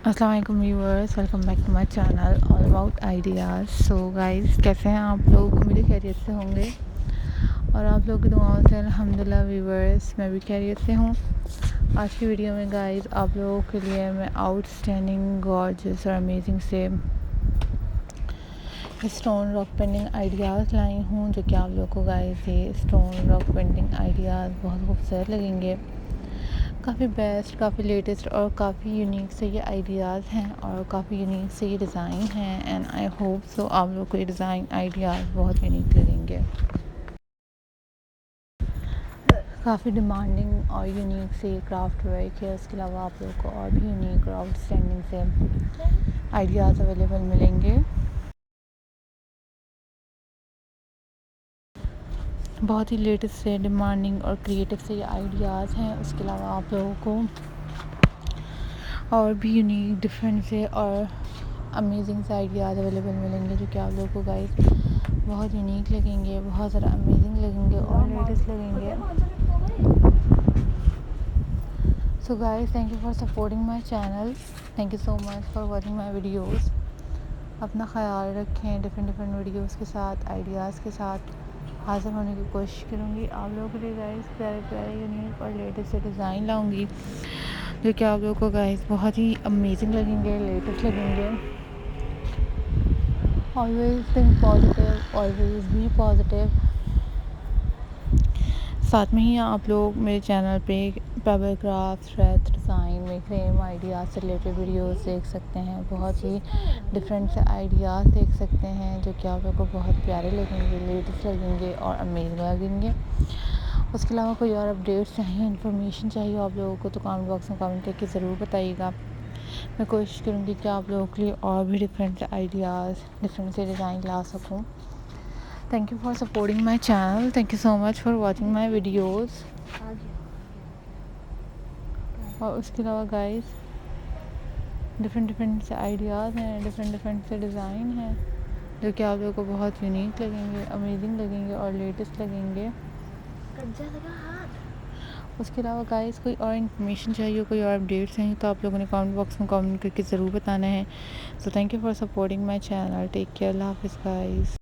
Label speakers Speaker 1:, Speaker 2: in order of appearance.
Speaker 1: अस्सलाम-ओ-अलैकुम viewers, welcome back to my channel all about ideas. So guys, कैसे हैं आप लोग? उम्मीद खैरियत से होंगे और आप लोग की दुआओं से अल्हम्दुलिल्लाह व्यूअर्स मैं भी खैरियत से हूँ। आज की वीडियो में गाइस आप लोगों के लिए मैं आउटस्टैंडिंग गॉर्जियस और अमेजिंग से स्टोन रॉक पेंटिंग आइडियाज़ लाई हूँ, जो कि आप लोग को गाइस ये स्टोन रॉक पेंटिंग आइडियाज़ बहुत खूबसूरत लगेंगे। काफ़ी बेस्ट, काफ़ी लेटेस्ट और काफ़ी यूनिक से ये आइडियाज़ हैं और काफ़ी यूनिक से ये डिज़ाइन हैं एंड आई होप सो आप लोग को ये डिज़ाइन आइडियाज़ बहुत यूनिक लगेंगे। काफ़ी डिमांडिंग और यूनिक से क्राफ्ट वर्क है। उसके अलावा आप लोग को और भी यूनिक और आउटस्टैंडिंग से आइडियाज़ अवेलेबल मिलेंगे। बहुत ही लेटेस्ट से डिमांडिंग और क्रिएटिव से ये आइडियाज़ हैं। उसके अलावा आप लोगों को और भी यूनिक डिफरेंट से और अमेजिंग से आइडियाज़ अवेलेबल मिलेंगे, जो कि आप लोगों को गाइस बहुत यूनिक लगेंगे, बहुत ज़्यादा अमेजिंग लगेंगे और लेटेस्ट लगेंगे। So guys, thank you for supporting my channel, thank you so much for watching my videos. अपना ख्याल रखें। डिफरेंट वीडियोस के साथ, आइडियाज़ के साथ हाज़िर होने की कोशिश करूँगी आप लोगों के लिए गाइस। प्यारे प्यारे यूनिक और लेटेस्ट से डिज़ाइन लाऊँगी, जो कि आप लोगों को गाइस बहुत ही अमेजिंग लगेंगे, लेटेस्ट लगेंगे। Always think positive, always be positive. साथ में ही आप लोग मेरे चैनल पे पेपर क्राफ्ट, थ्रेड डिज़ाइन में फ्रेम आइडियाज़ से रिलेटेड वीडियोस देख सकते हैं। बहुत ही डिफरेंट से आइडियाज़ देख सकते हैं, जो कि आप लोग को बहुत प्यारे लगेंगे, लेटेस्ट लगेंगे और अमेजिंग लगेंगे। उसके अलावा कोई और अपडेट्स चाहिए, इन्फॉर्मेशन चाहिए आप लोगों को, तो कमेंट बॉक्स में कमेंट करके ज़रूर बताइएगा। मैं कोशिश करूँगी कि आप लोगों के लिए और भी डिफरेंट से आइडियाज़, डिफरेंट से डिज़ाइन ला सकूँ। Thank you for supporting my channel, thank you so much for watching my videos. और उसके अलावा गाइस डिफरेंट से आइडियाज़ हैं, डिफरेंट से डिज़ाइन हैं, जो कि आप लोगों को बहुत यूनिक लगेंगे, अमेजिंग लगेंगे और लेटेस्ट लगेंगे। उसके अलावा गाइस कोई और इन्फॉर्मेशन चाहिए, कोई और अपडेट्स हैं, तो आप लोगों ने कमेंट बॉक्स में कमेंट करके ज़रूर बताना है। So thank you for supporting my channel, take care, अल्लाह हाफ़िज़ गाइस।